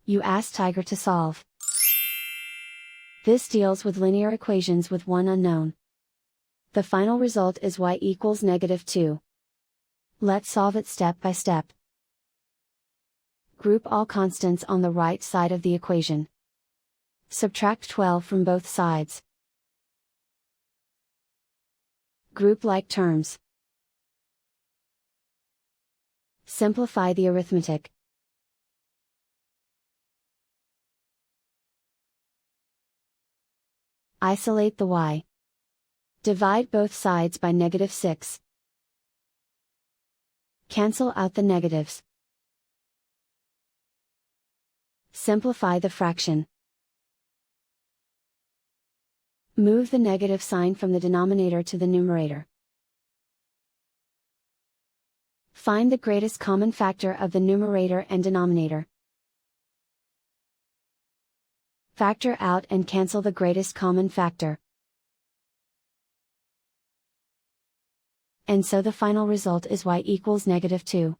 You ask Tiger to solve. This deals with linear equations with one unknown. The final result is y equals -2. Let's solve it step by step. Group all constants on the right side of the equation. Subtract 12 from both sides. Group like terms. Simplify the arithmetic. Isolate the y. Divide both sides by -6. Cancel out the negatives. Simplify the fraction. Move the negative sign from the denominator to the numerator. Find the greatest common factor of the numerator and denominator. Factor out and cancel the greatest common factor. And so the final result is y equals -2.